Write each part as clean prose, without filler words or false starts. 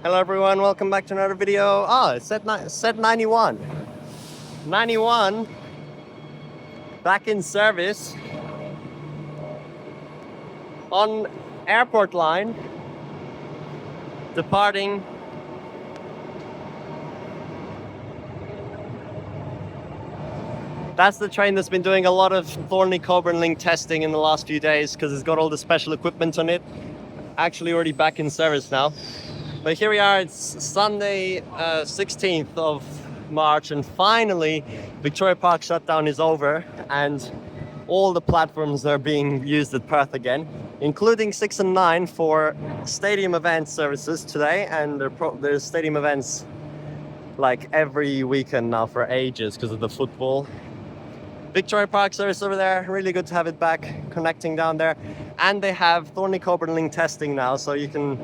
Hello everyone, welcome back to another video. It's set 91. 91 back in service on Airport Line, departing that's the train that's been doing a lot of Thornlie-Cockburn Link testing in the last few days because it's got all the special equipment on it. Actually already back in service now. But here we are, it's Sunday 16th of March, and finally Victoria Park Shutdown is over and all the platforms are being used at Perth again, including 6 and 9 for stadium event services today, and there's stadium events like every weekend now for ages because of the football. Victoria Park service over there, really good to have it back connecting down there. And they have Thornlie-Cockburn Link testing now, so you can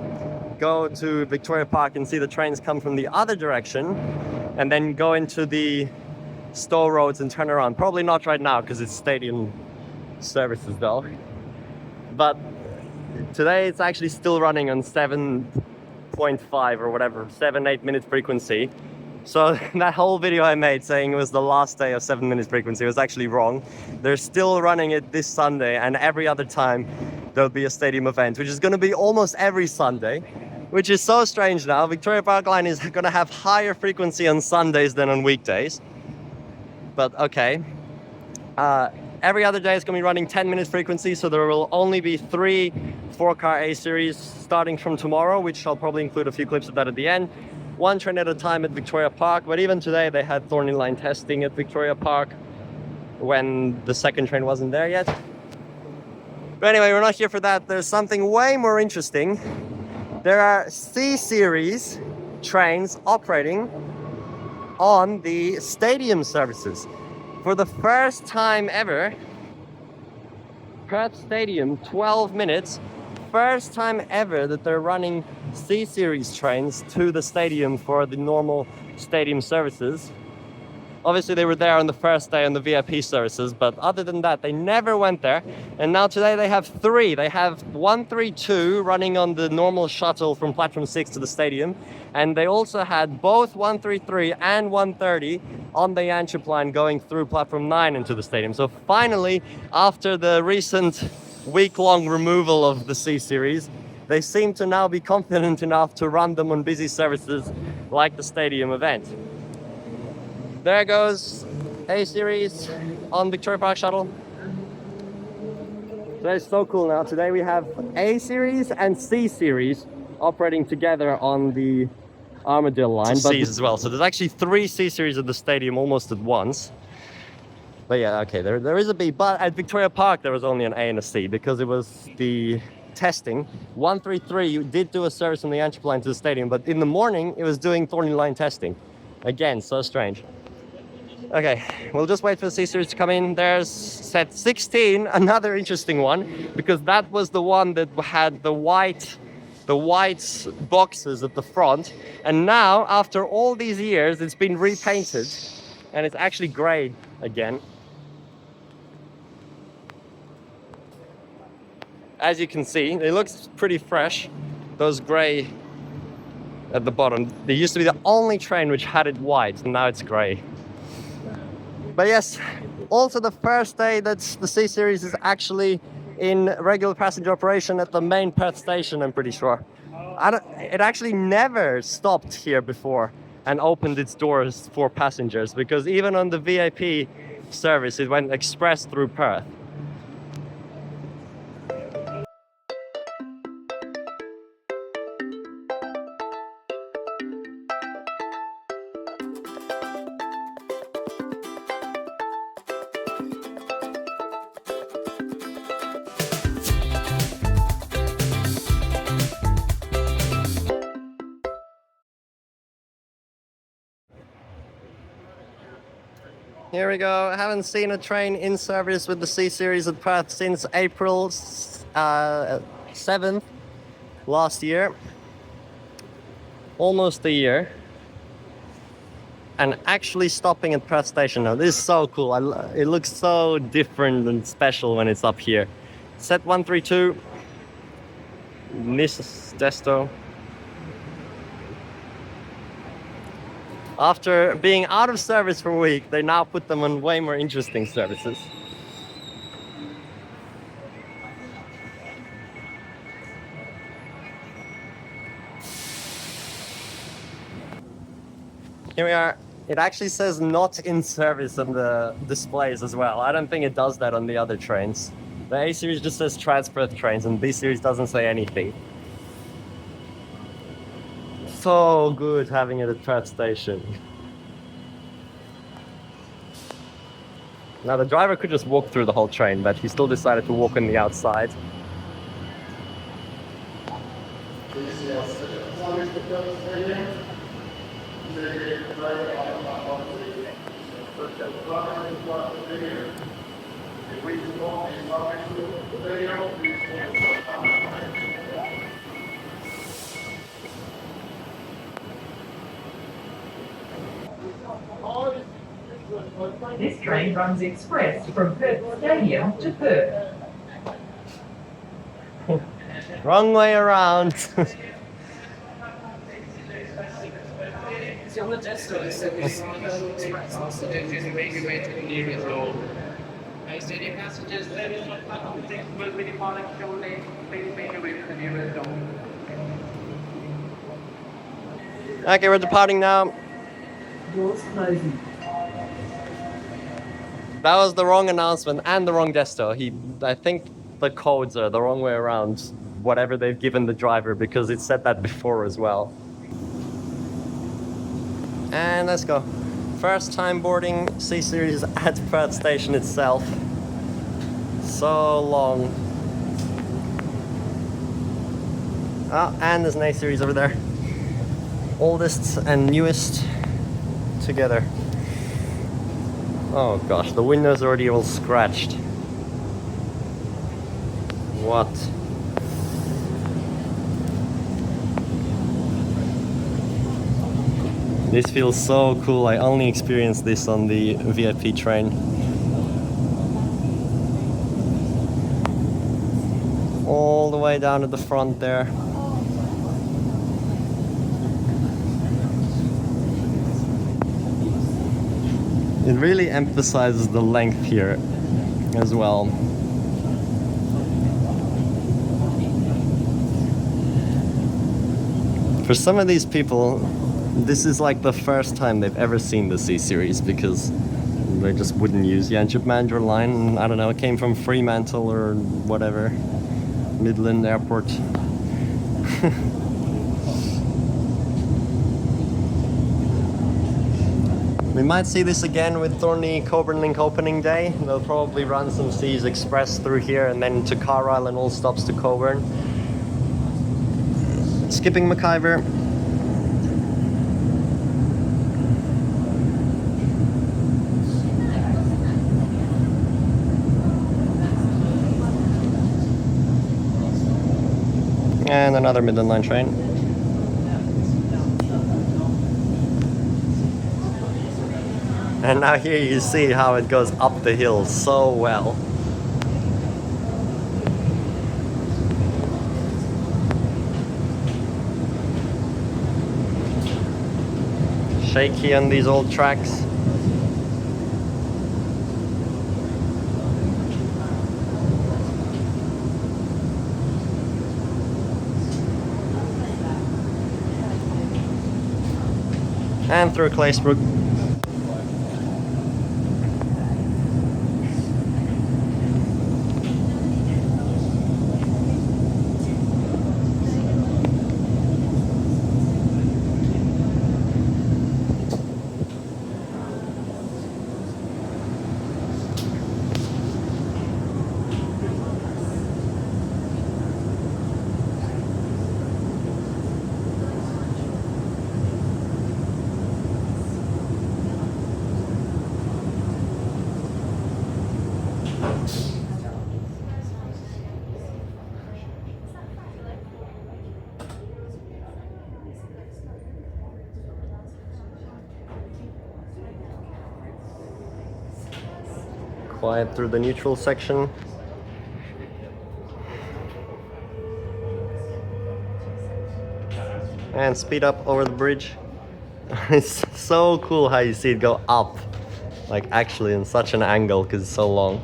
go to Victoria Park and see the trains come from the other direction and then go into the Stowe roads and turn around. Probably not right now because it's stadium services though. But today it's actually still running on 7.5 or whatever, 7-8 minute frequency. So that whole video I made saying it was the last day of 7 minutes frequency was actually wrong. They're still running it this Sunday, and every other time there'll be a stadium event, which is going to be almost every Sunday, which is so strange now. Victoria Park Line is going to have higher frequency on Sundays than on weekdays. But okay. Every other day is going to be running 10 minutes frequency, so there will only be 3 4-car A series starting from tomorrow, which I'll probably include a few clips of that at the end. 1 train at a time at Victoria Park, but even today they had Thornlie line testing at Victoria Park when the second train wasn't there yet. But anyway, we're not here for that. There's something way more interesting. There are C-series trains operating on the stadium services. For the first time ever, Perth Stadium, 12 minutes, first time ever that they're running C-series trains to the stadium for the normal stadium services. Obviously they were there on the first day on the VIP services, but other than that they never went there. And now today they have 3. They have 132 running on the normal shuttle from platform 6 to the stadium, and they also had both 133 and 130 on the Yanchep Line going through platform 9 into the stadium. So finally, after the recent week-long removal of the C-series, they seem to now be confident enough to run them on busy services like the stadium event. There goes A-series on Victoria Park Shuttle. That is so cool now. Today we have A-series and C-series operating together on the Armadale line. C's as well. So there's actually 3 C-series at the stadium almost at once. But yeah, okay, there is a B. But at Victoria Park there was only an A and a C because it was the testing. 133 did do a service on the Yanchep line to the stadium, but in the morning it was doing Thornlie line testing. Again, so strange. Okay, we'll just wait for the C-series to come in. There's set 16, another interesting one, because that was the one that had the white boxes at the front. And now, after all these years, it's been repainted and it's actually grey again. As you can see, it looks pretty fresh, those grey at the bottom. They used to be the only train which had it white, and now it's grey. But yes, also the first day that the C-series is actually in regular passenger operation at the main Perth Station, I'm pretty sure. It actually never stopped here before and opened its doors for passengers, because even on the VIP service, it went express through Perth. Here we go. I haven't seen a train in service with the C-series at Perth since April 7th last year. Almost a year. And actually stopping at Perth Station now. This is so cool. It looks so different and special when it's up here. Set 132. Nis Desto. After being out of service for a week, they now put them on way more interesting services. Here we are. It actually says not in service on the displays as well. I don't think it does that on the other trains. The A series just says Transperth trains and B series doesn't say anything. So good having it at Perth Station. Now the driver could just walk through the whole train, but he still decided to walk on the outside. This train runs express from Perth Stadium to Perth. Wrong way around. Stadium passengers, ladies and platform 6 will be departing shortly. Please make your way to the nearest door. Okay, we're departing now. Doors closing. That was the wrong announcement and the wrong gesto. I think the codes are the wrong way around, whatever they've given the driver, because it said that before as well. And let's go. First time boarding C series at Perth Station itself. So long. Oh, and there's an A series over there. Oldest and newest together. Oh gosh, the window's already all scratched. What? This feels so cool. I only experienced this on the VIP train. All the way down at the front there. It really emphasizes the length here as well. For some of these people, this is like the first time they've ever seen the C series, because they just wouldn't use Yanchep Mandurah Line. I don't know, it came from Fremantle or whatever, Midland Airport. We might see this again with Thornlie-Cockburn Link opening day. They'll probably run some Seas Express through here and then to Carlisle and all stops to Cockburn. Skipping McIver. And another Midland Line train. And now here you see how it goes up the hill so well. Shaky on these old tracks. And through Claysbrook. Quiet through the neutral section. And speed up over the bridge. It's so cool how you see it go up, like actually in such an angle because it's so long.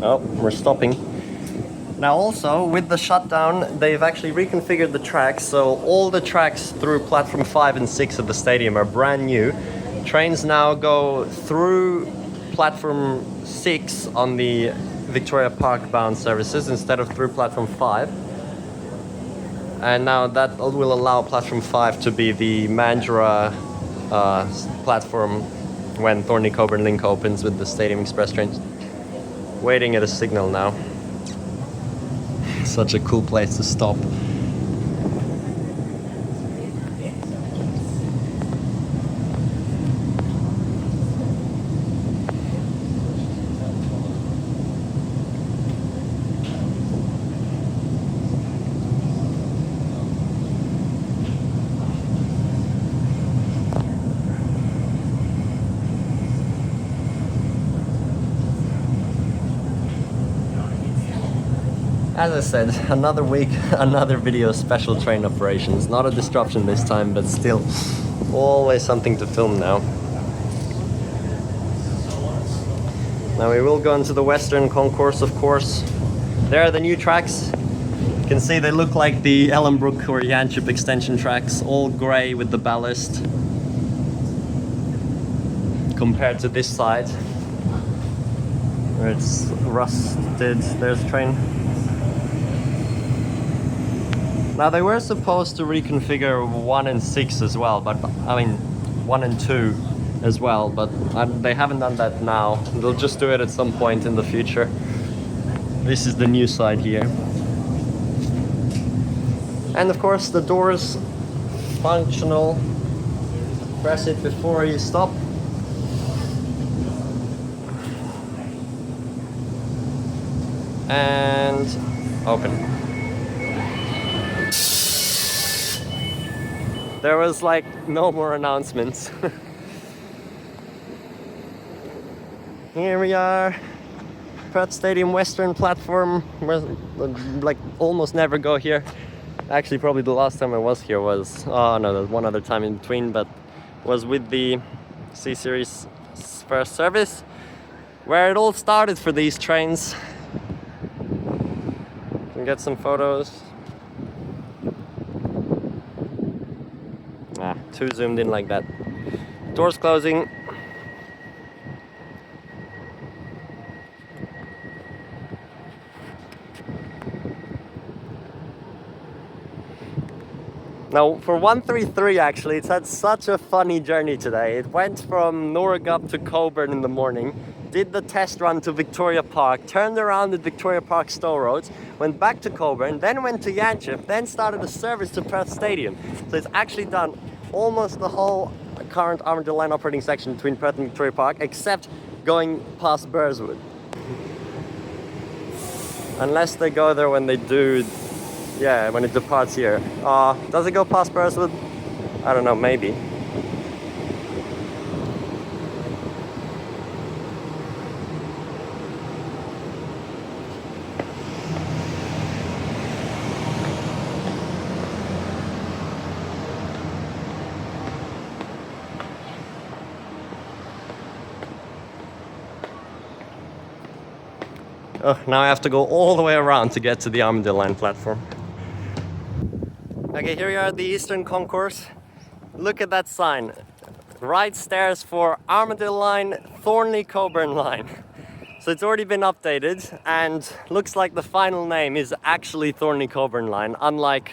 Oh, we're stopping. Now also, with the shutdown, they've actually reconfigured the tracks, so all the tracks through platform 5 and 6 of the stadium are brand new. Trains now go through platform 6 on the Victoria Park bound services instead of through platform 5. And now that will allow platform 5 to be the Mandurah platform when Thornlie-Cockburn Link opens with the Stadium Express trains. Waiting at a signal now. Such a cool place to stop. As I said, another week, another video special train operations. Not a disruption this time, but still always something to film now. Now we will go into the Western Concourse, of course. There are the new tracks. You can see they look like the Ellenbrook or Yanchep extension tracks, all grey with the ballast. Compared to this side, where it's rusted. There's the train. Now they were supposed to reconfigure 1 and 6 as well, but I mean 1 and 2 as well, but they haven't done that now. They'll just do it at some point in the future. This is the new side here. And of course the doors functional. Press it before you stop. And open. There was like no more announcements. Here we are, Perth Stadium Western platform. We're like almost never go here. Actually, probably the last time I was here was, oh no, there's one other time in between, but was with the C-Series first service, where it all started for these trains. You can get some photos. Too zoomed in like that. Doors closing. Now for 133 actually, it's had such a funny journey today. It went from Norragub to Cockburn in the morning, did the test run to Victoria Park, turned around at Victoria Park Stowe Roads, went back to Cockburn, then went to Yanchep, then started a service to Perth Stadium. So it's actually done almost the whole current Armadale Line operating section between Perth and Victoria Park, except going past Burswood. Unless they go there when they do, yeah, when it departs here. Does it go past Burswood? I don't know, maybe. Oh, now I have to go all the way around to get to the Armadale Line platform. Okay, here we are at the Eastern Concourse. Look at that sign. Right stairs for Armadale Line, Thornlie-Cockburn Line. So it's already been updated and looks like the final name is actually Thornlie-Cockburn Line, unlike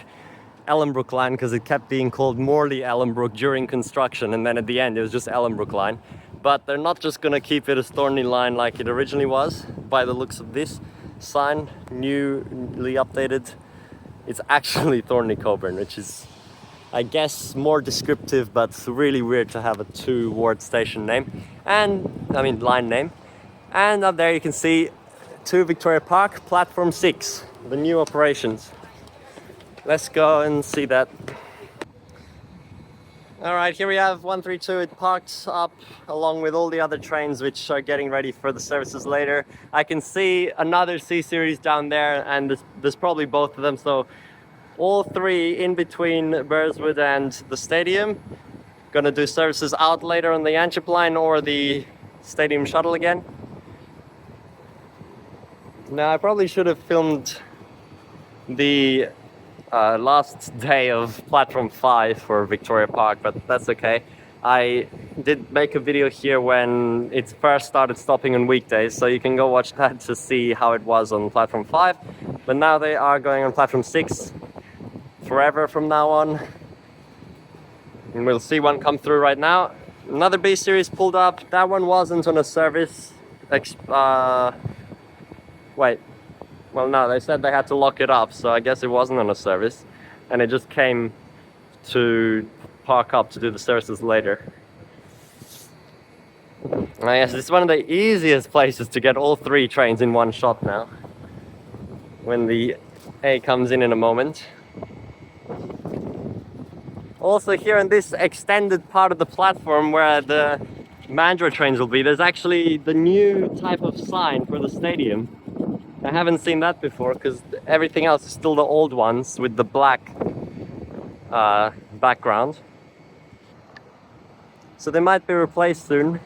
Ellenbrook Line, because it kept being called Morley Ellenbrook during construction, and then at the end it was just Ellenbrook Line. but they're not just gonna keep it as Thornlie Line like it originally was. By the looks of this sign, newly updated, it's actually Thornlie-Cockburn, which is, I guess, more descriptive, but it's really weird to have a two-word station name, and I mean line name. And up there you can see 2 Victoria Park, platform 6, the new operations. Let's go and see that. All right, here we have 132. It parked up along with all the other trains which are getting ready for the services later. I can see another C series down there, and there's probably both of them. So all 3 in between Burswood and the stadium. Gonna do services out later on the Yanchep Line or the Stadium Shuttle again. Now I probably should have filmed the last day of platform 5 for Victoria Park, but that's okay. I did make a video here when it first started stopping on weekdays, so you can go watch that to see how it was on platform 5. But now they are going on platform 6 forever from now on, and we'll see one come through right now. Another B series pulled up. That one wasn't on a service. Wait. Well, no, they said they had to lock it up, so I guess it wasn't on a service. And it just came to park up to do the services later. Yes, it's one of the easiest places to get all 3 trains in one shot now, when the A comes in a moment. Also here in this extended part of the platform where the Mandurah trains will be, there's actually the new type of sign for the stadium. I haven't seen that before because everything else is still the old ones with the black background. So they might be replaced soon.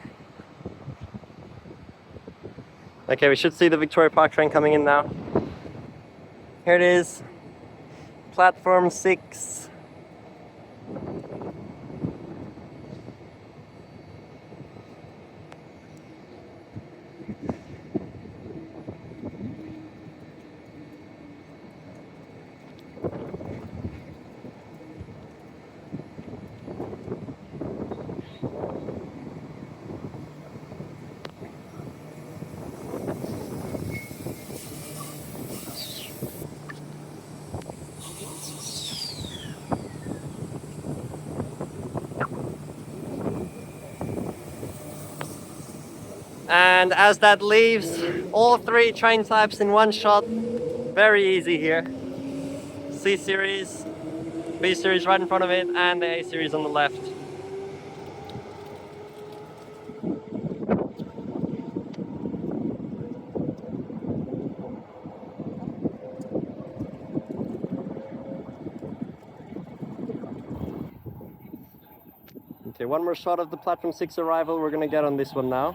Okay, we should see the Victoria Park train coming in now. Here it is, platform 6. And as that leaves, all 3 train types in one shot. Very easy here. C series, B series right in front of it, and the A series on the left. Okay, one more shot of the platform 6 arrival. We're gonna get on this one now.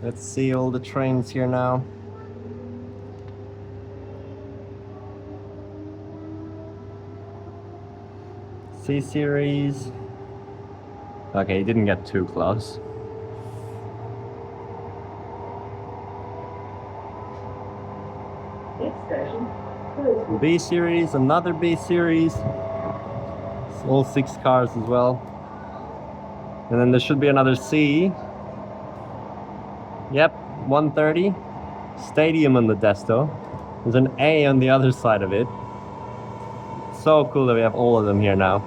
Let's see all the trains here now. C series. Okay, he didn't get too close. Next station, B series, another B series. It's all 6 cars as well. And then there should be another C. Yep, 130. Stadium on the desto. There's an A on the other side of it. So cool that we have all of them here now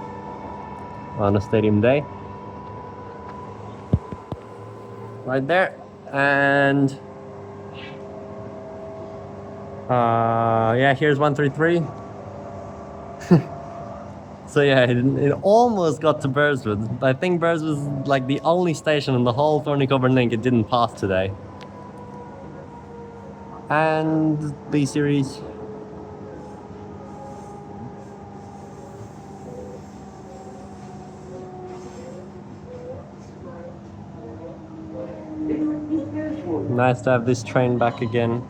on a stadium day. Right there. And yeah, here's 133. So yeah, it almost got to Burswood. I think Burswood was like the only station in the whole Thornlie-Cockburn Link it didn't pass today. And B series. Nice to have this train back again.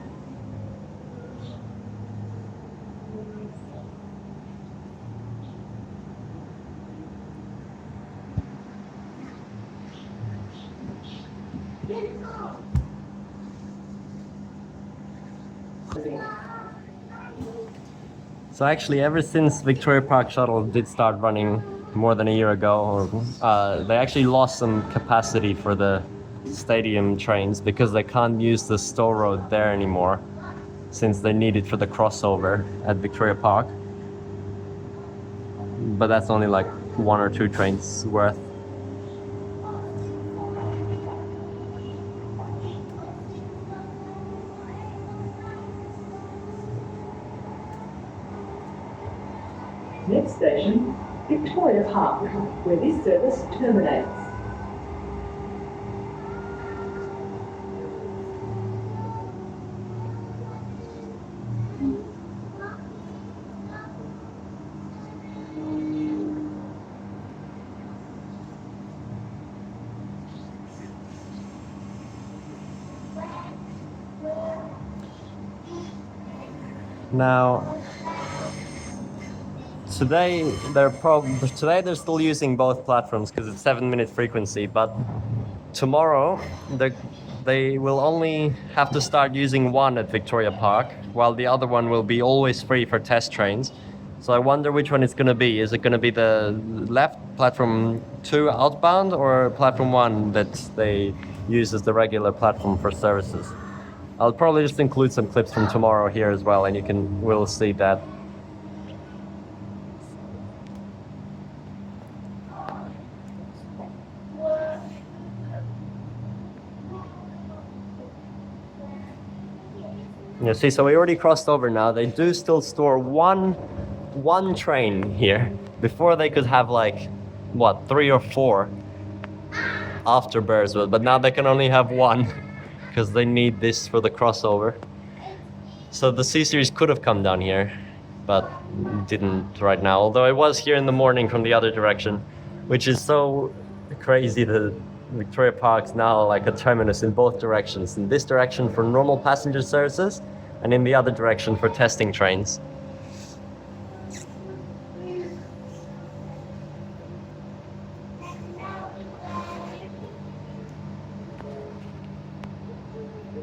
So actually, ever since Victoria Park Shuttle did start running more than a year ago, they actually lost some capacity for the stadium trains because they can't use the Stowe Road there anymore, since they need it for the crossover at Victoria Park. But that's only like 1 or 2 trains worth. Next station, Victoria Park, where this service terminates. Now, today they're still using both platforms because it's 7-minute frequency, but tomorrow they will only have to start using one at Victoria Park, while the other one will be always free for test trains. So I wonder which one it's going to be. Is it going to be the left platform 2 outbound, or platform 1 that they use as the regular platform for services? I'll probably just include some clips from tomorrow here as well, and we'll see that. Yeah, see, so we already crossed over now. They do still store one train here. Before they could have like, what, 3 or 4 after Burswood, but now they can only have 1 because they need this for the crossover. So the C series could have come down here, but didn't right now. Although it was here in the morning from the other direction, which is so crazy that Victoria Park's now like a terminus in both directions. In this direction for normal passenger services, and in the other direction for testing trains.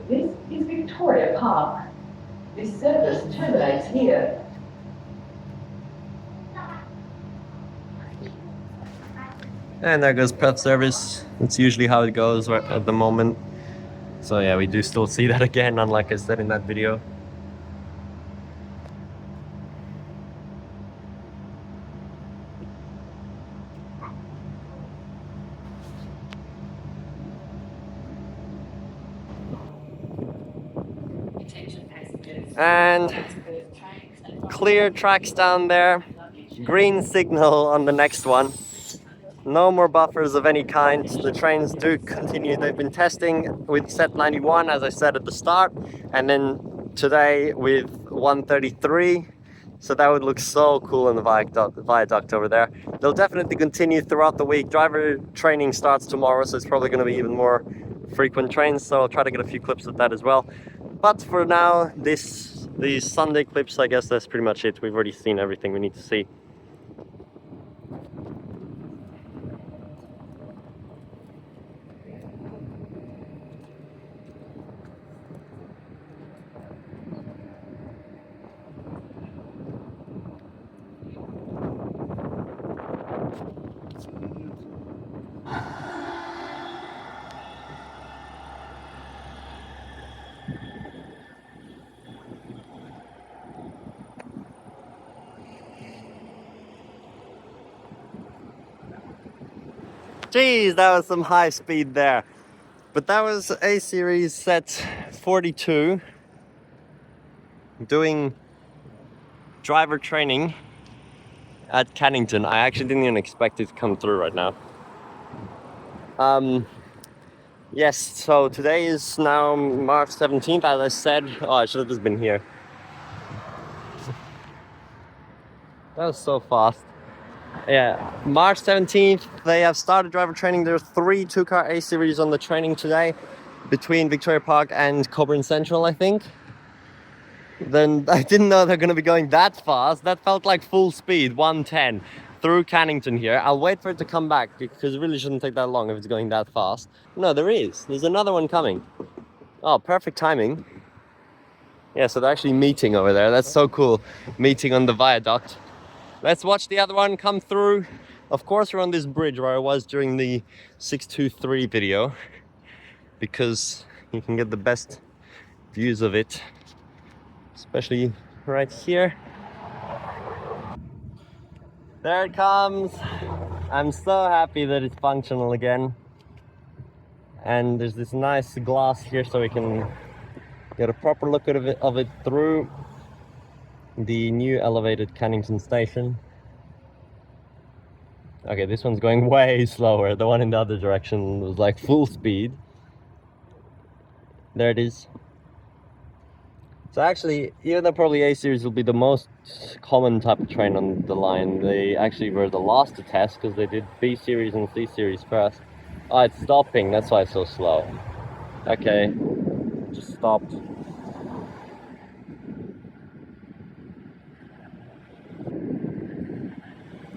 This is Victoria Park. This service terminates here. And there goes Perth service. It's usually how it goes right at the moment. So yeah, we do still see that again, unlike I said in that video. And clear tracks down there. Green signal on the next one. No more buffers of any kind. The trains do continue. They've been testing with set 91, as I said at the start, and then today with 133. So that would look so cool in the viaduct over there. They'll definitely continue throughout the week. Driver training starts tomorrow, so it's probably going to be even more frequent trains. So I'll try to get a few clips of that as well. But for now, these Sunday clips, I guess that's pretty much it. We've already seen everything we need to see. Geez, that was some high speed there. But that was A series set 42, doing driver training at Cannington. I actually didn't even expect it to come through right now. Yes, so today is now March 17th, as I said. Oh, I should have just been here. That was so fast. Yeah, March 17th, they have started driver training. There's 3 two-car A-Series on the training today between Victoria Park and Coburn Central, I think. Then I didn't know they're going to be going that fast. That felt like full speed, 110 through Cannington here. I'll wait for it to come back because it really shouldn't take that long if it's going that fast. No, there is. There's another one coming. Oh, perfect timing. Yeah, so they're actually meeting over there. That's so cool. Meeting on the viaduct. Let's watch the other one come through. Of course, we're on this bridge where I was during the 623 video because you can get the best views of it, especially right here. There it comes. I'm so happy that it's functional again. And there's this nice glass here so we can get a proper look of it through the new elevated Cannington station. Okay, this one's going way slower. The one in the other direction was like full speed. There it is. So actually, even though probably A-Series will be the most common type of train on the line, they actually were the last to test because they did B-Series and C-Series first. Oh, it's stopping, that's why it's so slow. Okay, just stopped.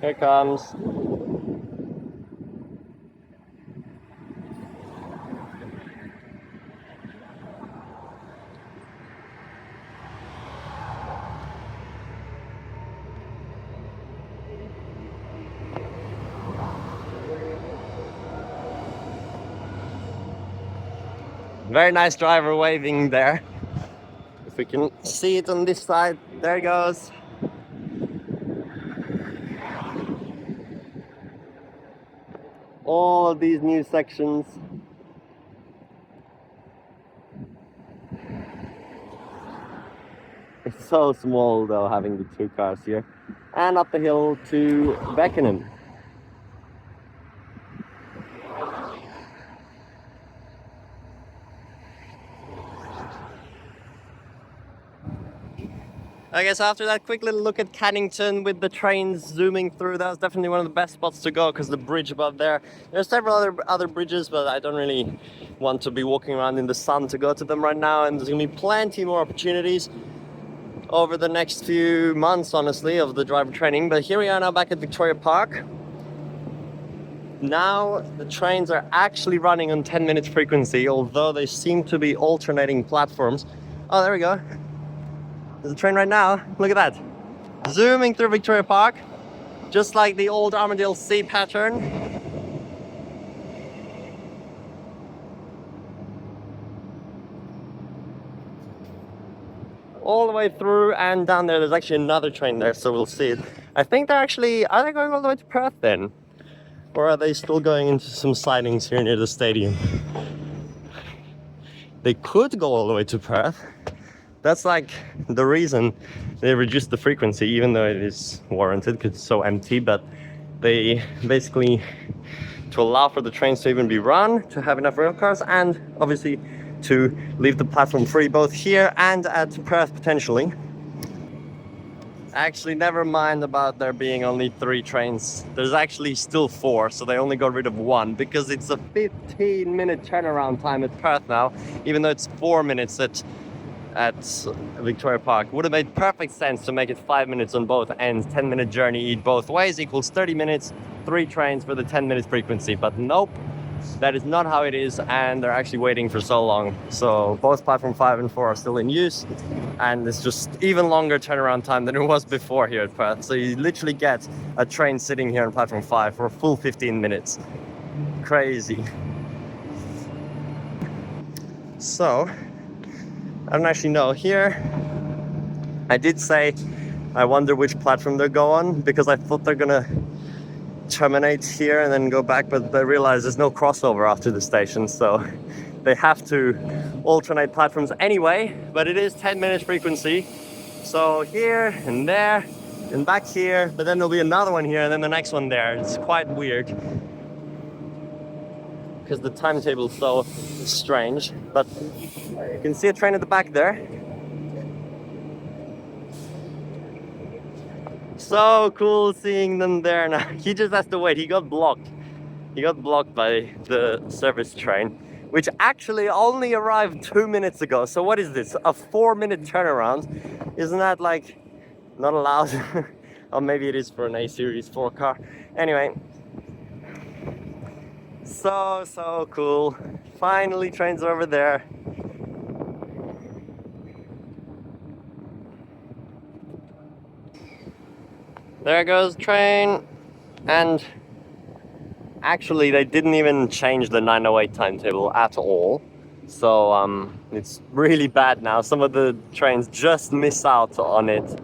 Here it comes. Very nice driver waving there. If we can see it on this side, there it goes. All of these new sections. It's so small though, having the 2 cars here. And up the hill to Beckenham. I guess after that quick little look at Cannington with the trains zooming through, that was definitely one of the best spots to go because the bridge above there. There's several other bridges, but I don't really want to be walking around in the sun to go to them right now, and there's going to be plenty more opportunities over the next few months, honestly, of the driver training. But here we are now back at Victoria Park. Now the trains are actually running on 10 minutes frequency, although they seem to be alternating platforms. Oh, there we go. There's a train right now. Look at that. Zooming through Victoria Park, just like the old Armadale C pattern. All the way through, and down there's actually another train there, so we'll see it. I think they're actually, are they going all the way to Perth then? Or are they still going into some sidings here near the stadium? They could go all the way to Perth. That's like the reason they reduced the frequency, even though it is warranted because it's so empty. But they basically, to allow for the trains to even be run, to have enough rail cars, and obviously to leave the platform free both here and at Perth potentially. Actually, never mind about there being only 3 trains. There's actually still 4, so they only got rid of 1 because it's a 15-minute turnaround time at Perth now, even though it's 4 minutes at Victoria Park. Would have made perfect sense to make it 5 minutes on both ends. 10-minute journey both ways equals 30 minutes, 3 trains for the 10 minutes frequency. But nope, that is not how it is, and they're actually waiting for so long. So both platform 5 and 4 are still in use, and it's just even longer turnaround time than it was before here at Perth. So you literally get a train sitting here on platform 5 for a full 15 minutes. Crazy. So I don't actually know. Here, I did say I wonder which platform they'll go on because I thought they're gonna terminate here and then go back, but I realized there's no crossover after the station, so they have to alternate platforms anyway. But it is 10 minutes frequency, so here and there and back here, but then there'll be another one here and then the next one there. It's quite weird because the timetable is so strange, but you can see a train at the back there. So cool seeing them there now. He just has to wait. He got blocked. He got blocked by the service train, which actually only arrived 2 minutes ago. So what is this? A 4-minute turnaround? Isn't that like not allowed? Or maybe it is for an A Series 4 car. Anyway, so cool. Finally, trains are over there. There goes the train, and actually they didn't even change the 9:08 timetable at all. So it's really bad now. Some of the trains just miss out on it.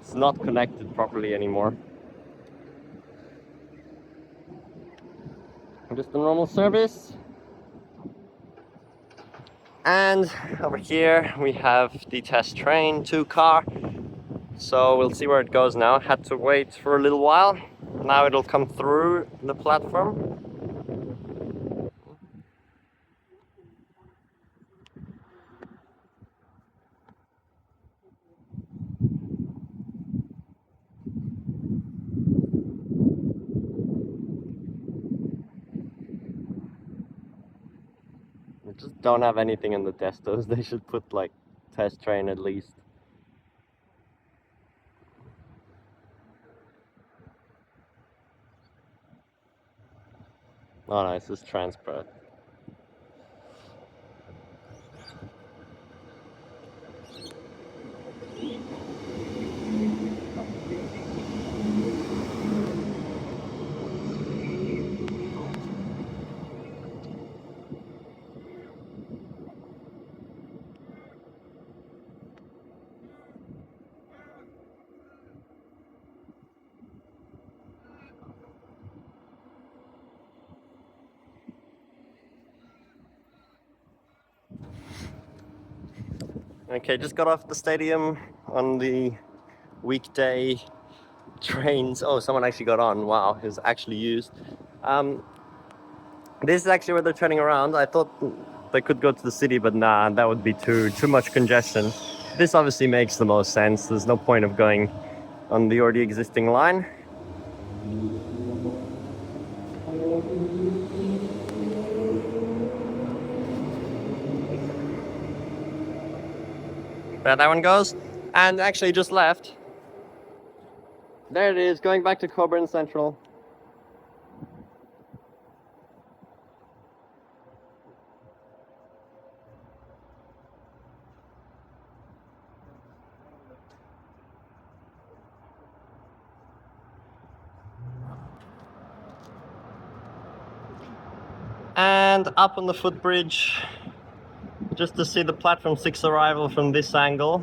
It's not connected properly anymore. Just a normal service. And over here we have the test train 2 car. So we'll see where it goes now. Had to wait for a little while. Now it'll come through the platform. They just don't have anything in the destos. They should put like test train at least. Oh no, it's just transport. Okay, just got off the stadium on the weekday trains. Oh, someone actually got on. Wow, it's actually used. This is actually where they're turning around. I thought they could go to the city, but nah, that would be too much congestion. This obviously makes the most sense. There's no point of going on the already existing line. There that one goes, and actually just left. There it is, going back to Cockburn Central. And up on the footbridge, just to see the platform 6 arrival from this angle.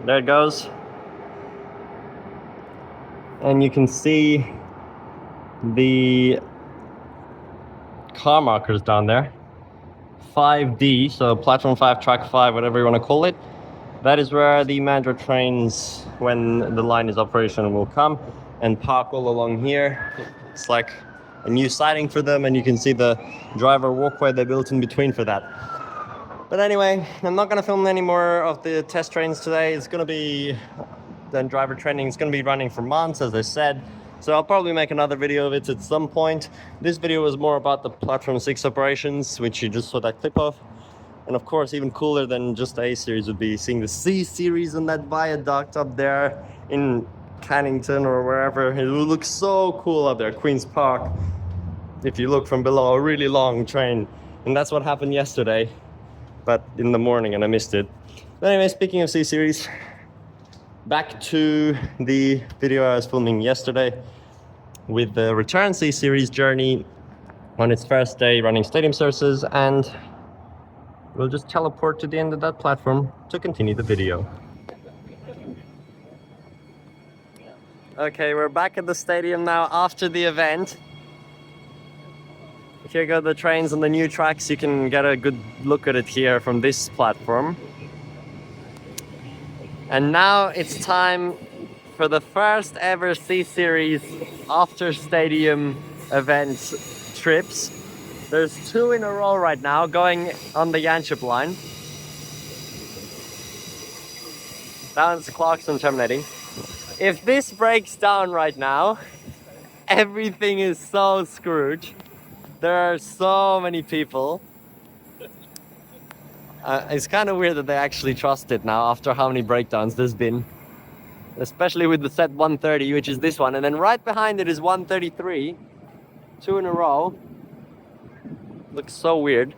There it goes. And you can see the car markers down there. 5D, so platform 5, track 5, whatever you want to call it. That is where the Mandurah trains, when the line is operational, will come and park all along here. It's like a new siding for them, and you can see the driver walkway they built in between for that. But anyway, I'm not going to film any more of the test trains today. It's going to be, then driver training is going to be running for months, as I said. So I'll probably make another video of it at some point. This video was more about the Platform 6 operations, which you just saw that clip of. And of course, even cooler than just A Series would be seeing the C Series on that viaduct up there in Cannington or wherever. It will look so cool up there, Queen's Park. If you look from below, a really long train. And that's what happened yesterday, but in the morning, and I missed it. But anyway, speaking of C Series, back to the video I was filming yesterday with the return C Series journey on its first day running stadium services, and we'll just teleport to the end of that platform to continue the video. Okay, we're back at the stadium now after the event. Here go the trains on the new tracks. You can get a good look at it here from this platform. And now it's time for the first ever C-Series after stadium event trips. There's 2 in a row right now going on the Yanchep Line. That one's Clarkson terminating. If this breaks down right now, everything is so screwed. There are so many people. It's kind of weird that they actually trust it now after how many breakdowns there's been. Especially with the set 130, which is this one. And then right behind it is 133. 2 in a row. Looks so weird.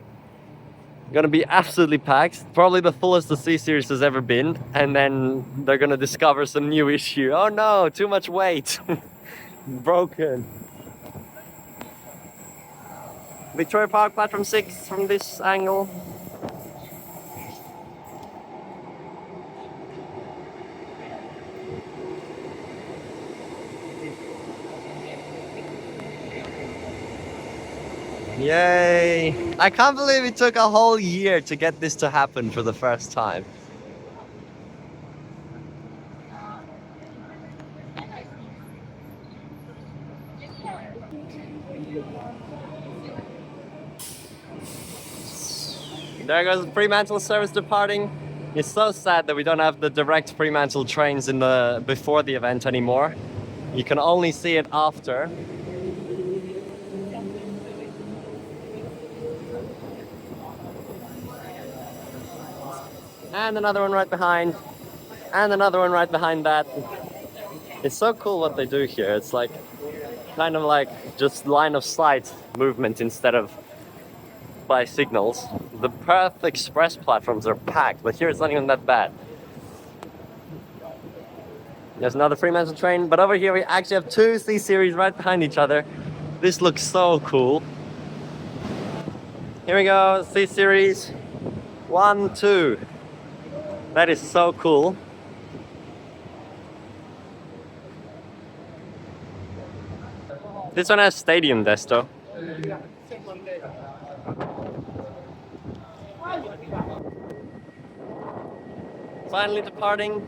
Gonna be absolutely packed. Probably the fullest the C-Series has ever been. And then they're gonna discover some new issue. Oh no, too much weight. Broken. Victoria Park, platform 6 from this angle. Yay! I can't believe it took a whole year to get this to happen for the first time. There goes the Fremantle service departing. It's so sad that we don't have the direct Fremantle trains in the before the event anymore. You can only see it after. And another one right behind. And another one right behind that. It's so cool what they do here. It's like kind of like just line of sight movement instead of by signals. The Perth Express platforms are packed, but here it's not even that bad. There's another Fremantle train, but over here we actually have 2 C-Series right behind each other. This looks so cool. Here we go, C-Series 1, 2. That is so cool. This one has stadium desto. Finally departing.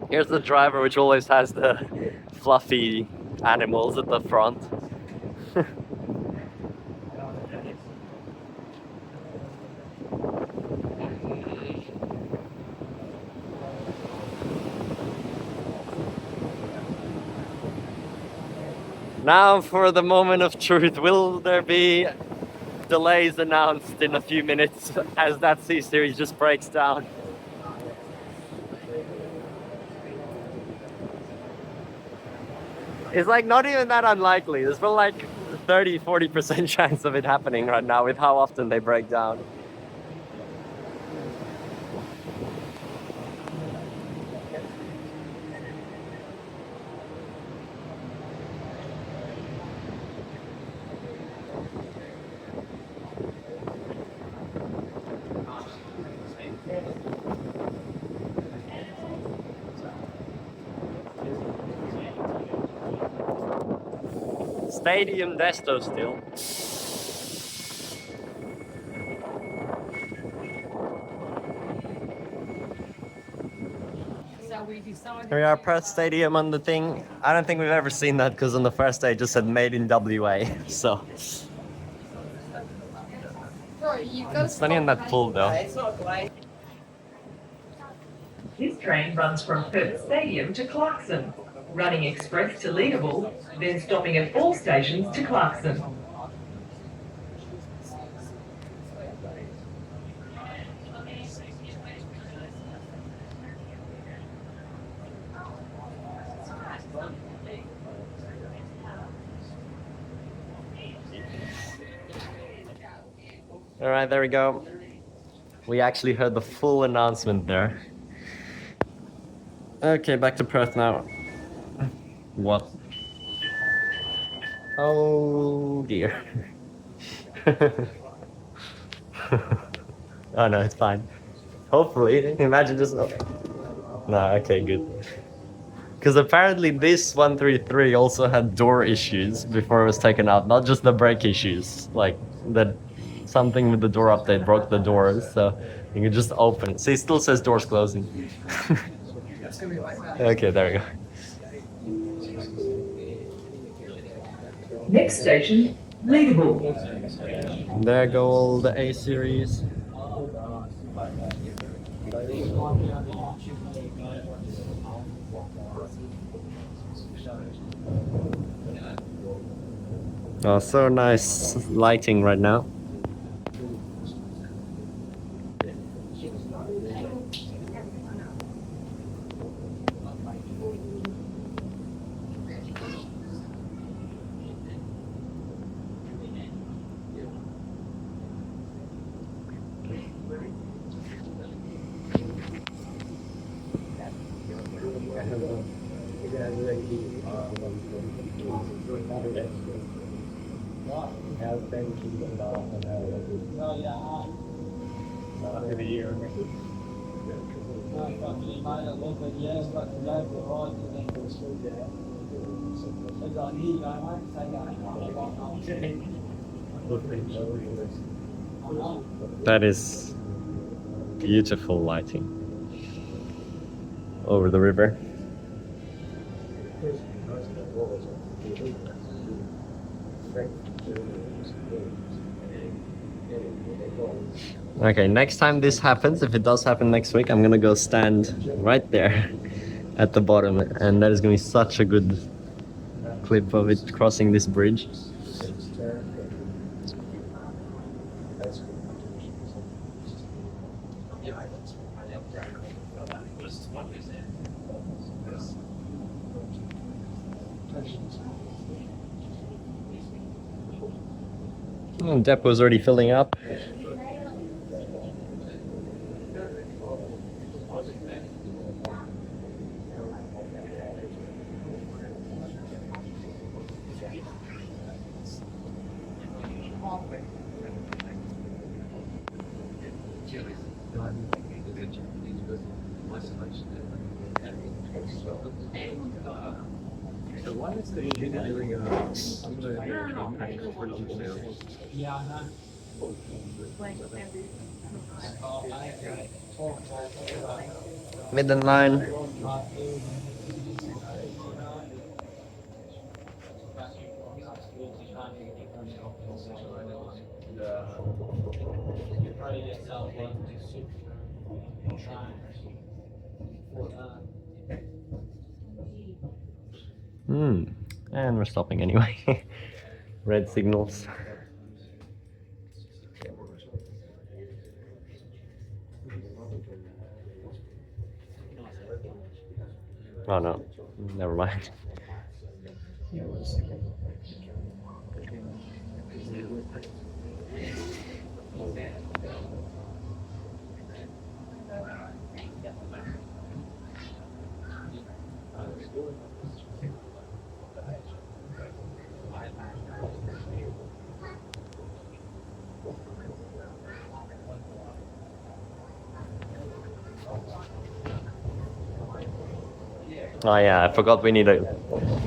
Here's the driver, which always has the fluffy animals at the front. Now for the moment of truth. Will there be delays announced in a few minutes as that C-Series just breaks down? It's like not even that unlikely. There's probably like 30-40% chance of it happening right now with how often they break down. Stadium desto still. Here we are, Perth Stadium on the thing. I don't think we've ever seen that because on the first day it just said made in WA. So it's funny in that pool though. This train runs from Perth Stadium to Clarkson, running express to Leederville, then stopping at all stations to Clarkson. All right, there we go. We actually heard the full announcement there. Okay, back to Perth now. What? Oh dear. Oh no, it's fine. Hopefully, imagine just. No, okay, good. Because apparently this 133 also had door issues before it was taken out, not just the brake issues. Like that, something with the door update broke the doors, so you can just open it. See, it still says doors closing. Okay, there we go. Next station, Leadable. There go all the A series. Oh, so nice lighting right now. That is beautiful lighting over the river. Okay, next time this happens, if it does happen next week, I'm gonna go stand right there at the bottom, and that is gonna be such a good clip of it crossing this bridge. Oh, depot's already filling up. Midland Line. And we're stopping anyway. Red signals. Oh no, never mind. Oh yeah, I forgot we need to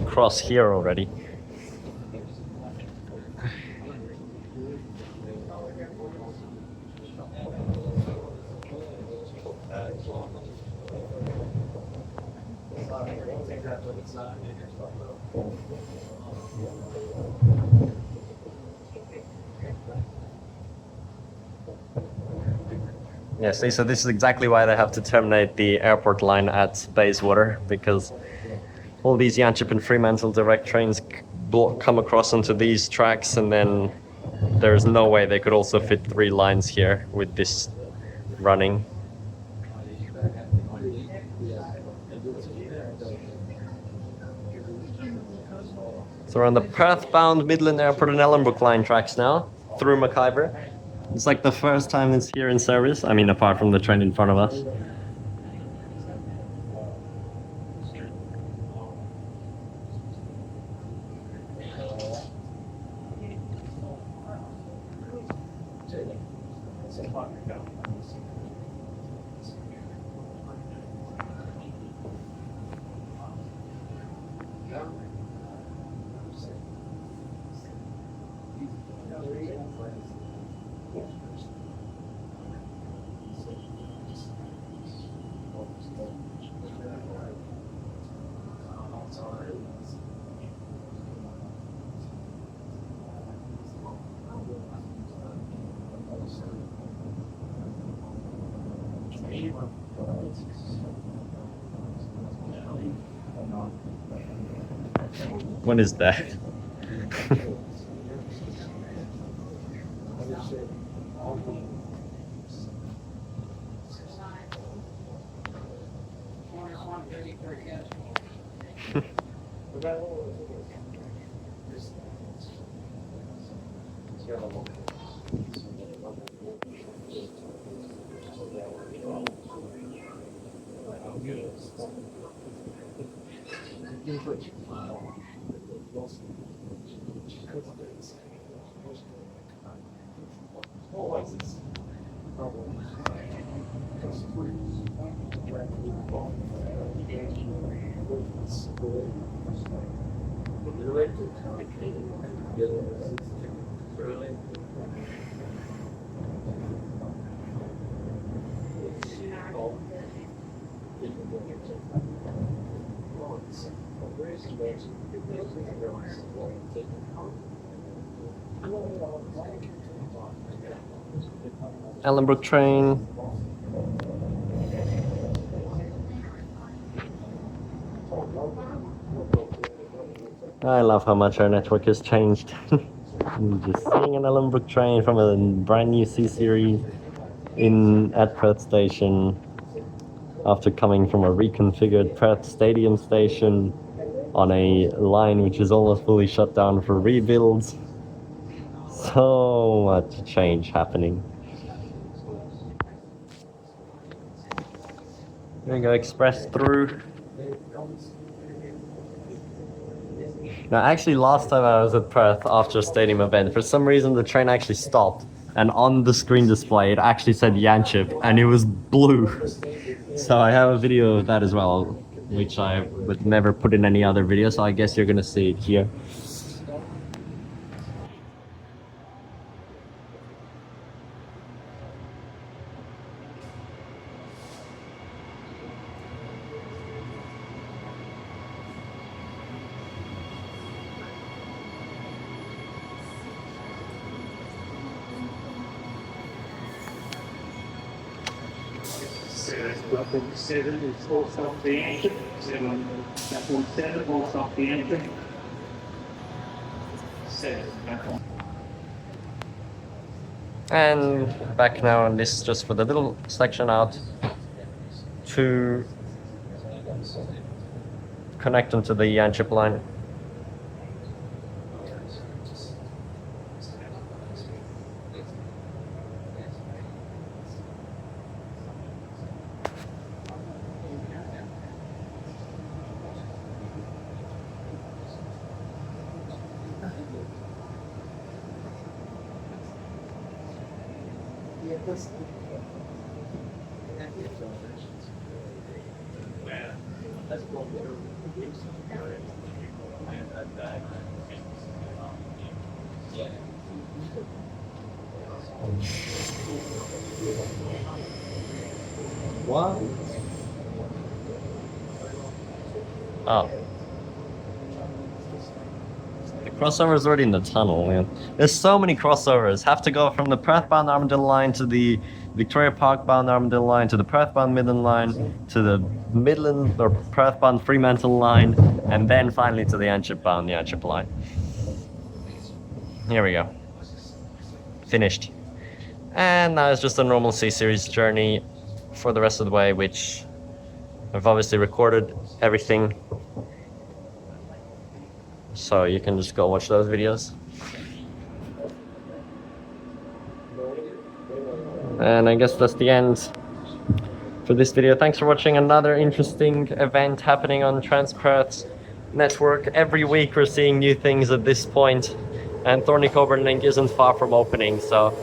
cross here already. Yeah, see, so this is exactly why they have to terminate the airport line at Bayswater, because all these Yanchep and Fremantle direct trains come across onto these tracks, and then there's no way they could also fit 3 lines here with this running. So we're on the Perth-bound Midland Airport and Ellenbrook line tracks now, through Mackay. It's like the first time it's here in service. I mean, apart from the train in front of us. What is that? Ellenbrook train. I love how much our network has changed. I'm just seeing an Ellenbrook train from a brand new C-Series at Perth Station after coming from a reconfigured Perth Stadium Station on a line which is almost fully shut down for rebuilds. So much change happening. There we go, express through. Now, actually, last time I was at Perth after a stadium event, for some reason the train actually stopped, and on the screen display it actually said Yanchep, and it was blue. So I have a video of that as well, which I would never put in any other video, so I guess you're gonna see it here. Platform 7 is also off the engine. Platform 7 also off the engine. 7 platform. And back now, and this is just for the little section out to connect them to the Yanchep line. What? Oh. The crossover is already in the tunnel, man. There's so many crossovers. Have to go from the Perth-bound Armadale line to the Victoria Park bound Armadale line to the Perth-bound Midland line to the Midland or Perth-bound Fremantle line, and then finally to the Yanchep-bound Yanchep line. Here we go. Finished. And now it's just a normal C-Series journey for the rest of the way, which I've obviously recorded everything, so you can just go watch those videos. And I guess that's the end for this video. Thanks for watching another interesting event happening on Transperth's network. Every week we're seeing new things at this point, and Thornlie-Cockburn Link isn't far from opening. So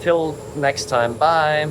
till next time, bye.